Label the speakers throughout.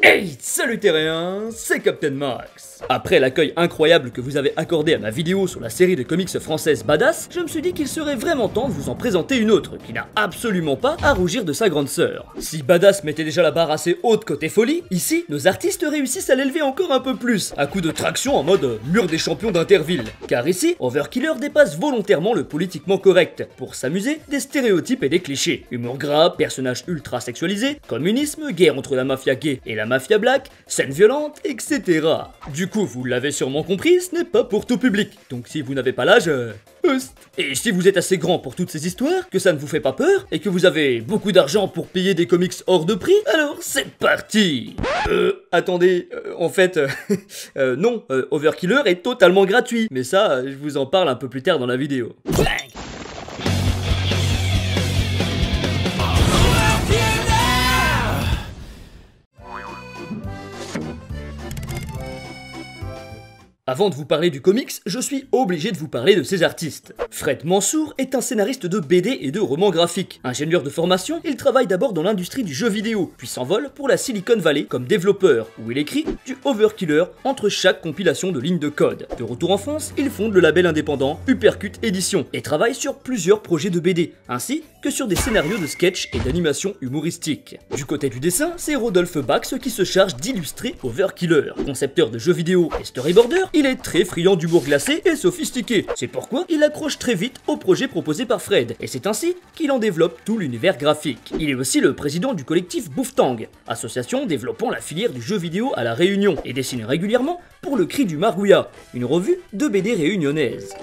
Speaker 1: Hey, salut terriens, c'est Captain Max. Après l'accueil incroyable que vous avez accordé à ma vidéo sur la série de comics française Badass, je me suis dit qu'il serait vraiment temps de vous en présenter une autre qui n'a absolument pas à rougir de sa grande sœur. Si Badass mettait déjà la barre assez haute côté folie, ici, nos artistes réussissent à l'élever encore un peu plus, à coup de traction en mode mur des champions d'Interville. Car ici, Overkiller dépasse volontairement le politiquement correct, pour s'amuser des stéréotypes et des clichés. Humour gras, personnages ultra sexualisés, communisme, guerre entre la mafia gay et la mafia black, scènes violentes, etc. Du coup, vous l'avez sûrement compris, ce n'est pas pour tout public. Donc si vous n'avez pas l'âge, Et si vous êtes assez grand pour toutes ces histoires, que ça ne vous fait pas peur, et que vous avez beaucoup d'argent pour payer des comics hors de prix, alors c'est parti. Attendez, en fait, non, Overkiller est totalement gratuit. Mais ça, je vous en parle un peu plus tard dans la vidéo. Avant de vous parler du comics, je suis obligé de vous parler de ses artistes. Fred Mansour est un scénariste de BD et de romans graphiques. Ingénieur de formation, il travaille d'abord dans l'industrie du jeu vidéo, puis s'envole pour la Silicon Valley comme développeur, où il écrit du Overkiller entre chaque compilation de lignes de code. De retour en France, il fonde le label indépendant Uppercut Édition et travaille sur plusieurs projets de BD, ainsi que sur des scénarios de sketch et d'animation humoristique. Du côté du dessin, c'est Rodolphe Bax qui se charge d'illustrer Overkiller. Concepteur de jeux vidéo et storyboarder, il est très friand d'humour glacé et sophistiqué. C'est pourquoi il accroche très vite au projet proposé par Fred, et c'est ainsi qu'il en développe tout l'univers graphique. Il est aussi le président du collectif Bouftang, association développant la filière du jeu vidéo à La Réunion, et dessine régulièrement pour Le Cri du Margouillat, une revue de BD réunionnaise.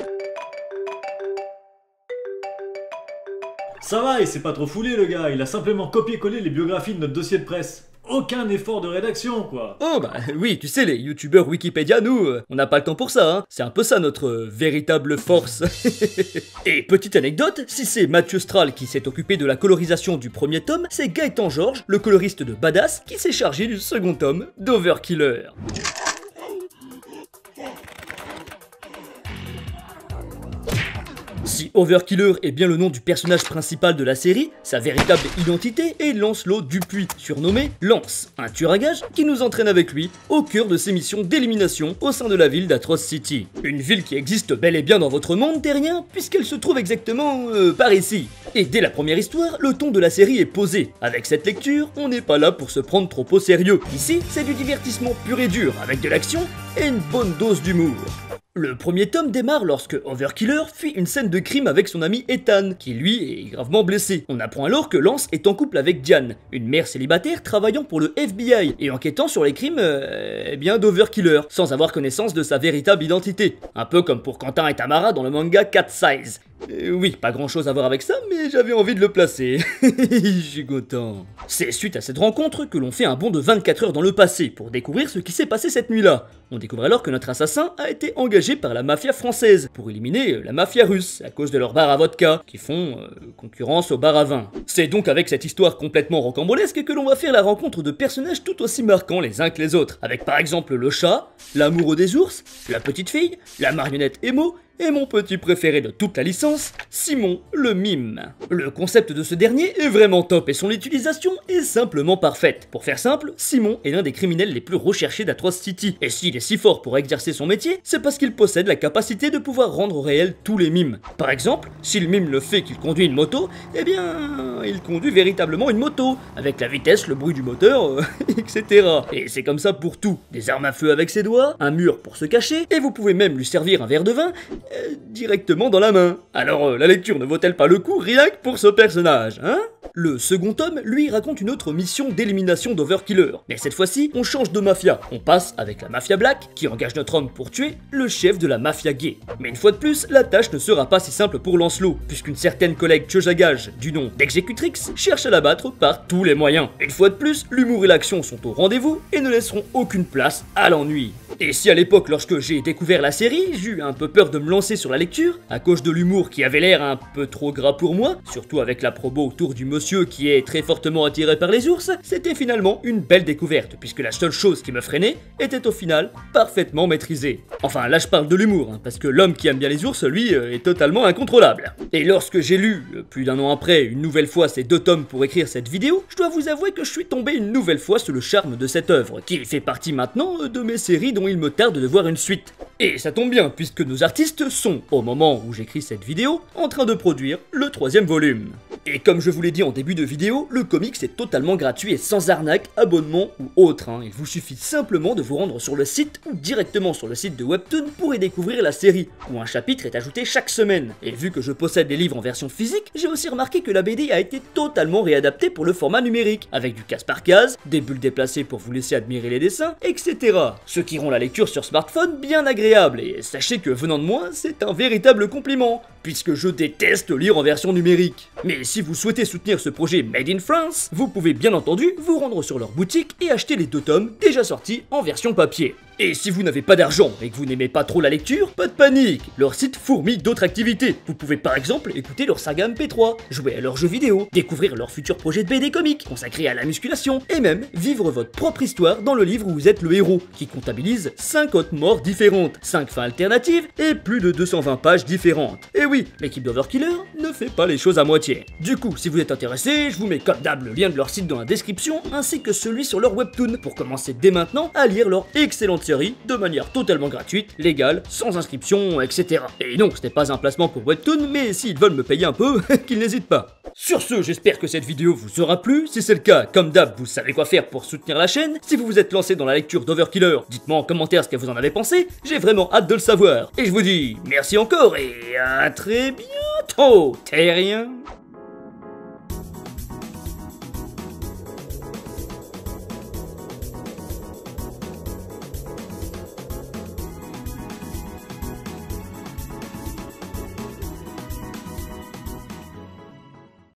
Speaker 2: Ça va, il s'est pas trop foulé le gars, il a simplement copié-collé les biographies de notre dossier de presse. Aucun effort de rédaction, quoi.
Speaker 1: Oh bah oui, tu sais, les youtubeurs Wikipédia, nous, on n'a pas le temps pour ça, hein. C'est un peu ça notre véritable force. Et petite anecdote, si c'est Mathieu Strahl qui s'est occupé de la colorisation du premier tome, c'est Gaëtan Georges, le coloriste de Badass, qui s'est chargé du second tome d'Overkiller. Si Overkiller est bien le nom du personnage principal de la série, sa véritable identité est Lancelot Dupuis, surnommé Lance, un tueur à gages qui nous entraîne avec lui au cœur de ses missions d'élimination au sein de la ville d'Atroce City. Une ville qui existe bel et bien dans votre monde terrien, puisqu'elle se trouve exactement par ici. Et dès la première histoire, le ton de la série est posé. Avec cette lecture, on n'est pas là pour se prendre trop au sérieux. Ici, c'est du divertissement pur et dur, avec de l'action et une bonne dose d'humour. Le premier tome démarre lorsque Overkiller fuit une scène de crime avec son ami Ethan, qui lui est gravement blessé. On apprend alors que Lance est en couple avec Diane, une mère célibataire travaillant pour le FBI et enquêtant sur les crimes d'Overkiller, sans avoir connaissance de sa véritable identité. Un peu comme pour Quentin et Tamara dans le manga Cat Size. Oui, pas grand chose à voir avec ça, mais j'avais envie de le placer. Je suis content. C'est suite à cette rencontre que l'on fait un bond de 24 heures dans le passé pour découvrir ce qui s'est passé cette nuit-là. On découvre alors que notre assassin a été engagé par la mafia française pour éliminer la mafia russe à cause de leurs bars à vodka qui font concurrence aux bars à vin. C'est donc avec cette histoire complètement rocambolesque que l'on va faire la rencontre de personnages tout aussi marquants les uns que les autres, avec par exemple le chat, l'amoureux des ours, la petite fille, la marionnette Emo, et mon petit préféré de toute la licence, Simon le mime. Le concept de ce dernier est vraiment top et son utilisation est simplement parfaite. Pour faire simple, Simon est l'un des criminels les plus recherchés d'Atroce City, et s'il est si fort pour exercer son métier, c'est parce qu'il possède la capacité de pouvoir rendre réel tous les mimes. Par exemple, si le mime le fait qu'il conduit une moto, eh bien, il conduit véritablement une moto, avec la vitesse, le bruit du moteur, etc. Et c'est comme ça pour tout. Des armes à feu avec ses doigts, un mur pour se cacher, et vous pouvez même lui servir un verre de vin, directement dans la main. Alors la lecture ne vaut-elle pas le coup rien que pour ce personnage, hein? Le second tome, lui, raconte une autre mission d'élimination d'Overkiller. Mais cette fois-ci, on change de mafia. On passe avec la mafia black, qui engage notre homme pour tuer le chef de la mafia gay. Mais une fois de plus, la tâche ne sera pas si simple pour Lancelot, puisqu'une certaine collègue tueuse à gages, du nom d'Executrix, cherche à l'abattre par tous les moyens. Une fois de plus, l'humour et l'action sont au rendez-vous et ne laisseront aucune place à l'ennui. Et si à l'époque, lorsque j'ai découvert la série, j'eus un peu peur de me lancer sur la lecture, à cause de l'humour qui avait l'air un peu trop gras pour moi, surtout avec la promo autour du monsieur qui est très fortement attiré par les ours, c'était finalement une belle découverte, puisque la seule chose qui me freinait était au final parfaitement maîtrisée. Enfin, là je parle de l'humour, hein, parce que l'homme qui aime bien les ours, lui, est totalement incontrôlable. Et lorsque j'ai lu, plus d'un an après, une nouvelle fois ces 2 tomes pour écrire cette vidéo, je dois vous avouer que je suis tombé une nouvelle fois sous le charme de cette œuvre, qui fait partie maintenant de mes séries dont il me tarde de voir une suite. Et ça tombe bien, puisque nos artistes sont, au moment où j'écris cette vidéo, en train de produire le 3e volume. Et comme je vous l'ai dit en début de vidéo, le comics est totalement gratuit et sans arnaque, abonnement ou autre. Il vous suffit simplement de vous rendre sur le site ou directement sur le site de Webtoon pour y découvrir la série, où un chapitre est ajouté chaque semaine. Et vu que je possède des livres en version physique, j'ai aussi remarqué que la BD a été totalement réadaptée pour le format numérique, avec du case par case, des bulles déplacées pour vous laisser admirer les dessins, etc. Ce qui rend la lecture sur smartphone bien agréable, et sachez que venant de moi, c'est un véritable compliment, puisque je déteste lire en version numérique. Mais si vous souhaitez soutenir ce projet Made in France, vous pouvez bien entendu vous rendre sur leur boutique et acheter les 2 tomes déjà sortis en version papier. Et si vous n'avez pas d'argent et que vous n'aimez pas trop la lecture, pas de panique, leur site fourmille d'autres activités. Vous pouvez par exemple écouter leur saga MP3, jouer à leurs jeux vidéo, découvrir leur futur projet de BD comique consacré à la musculation, et même vivre votre propre histoire dans le livre où vous êtes le héros, qui comptabilise 5 autres morts différentes, 5 fins alternatives et plus de 220 pages différentes. Et oui, l'équipe d'Overkiller ne fait pas les choses à moitié. Du coup, si vous êtes intéressé, je vous mets comme d'hab le lien de leur site dans la description, ainsi que celui sur leur webtoon, pour commencer dès maintenant à lire leur excellente série de manière totalement gratuite, légale, sans inscription, etc. Et non, ce n'est pas un placement pour Webtoon, mais s'ils veulent me payer un peu, qu'ils n'hésitent pas. Sur ce, j'espère que cette vidéo vous aura plu. Si c'est le cas, comme d'hab, vous savez quoi faire pour soutenir la chaîne. Si vous vous êtes lancé dans la lecture d'Overkiller, dites-moi en commentaire ce que vous en avez pensé. J'ai vraiment hâte de le savoir. Et je vous dis merci encore et à très bientôt, terrien.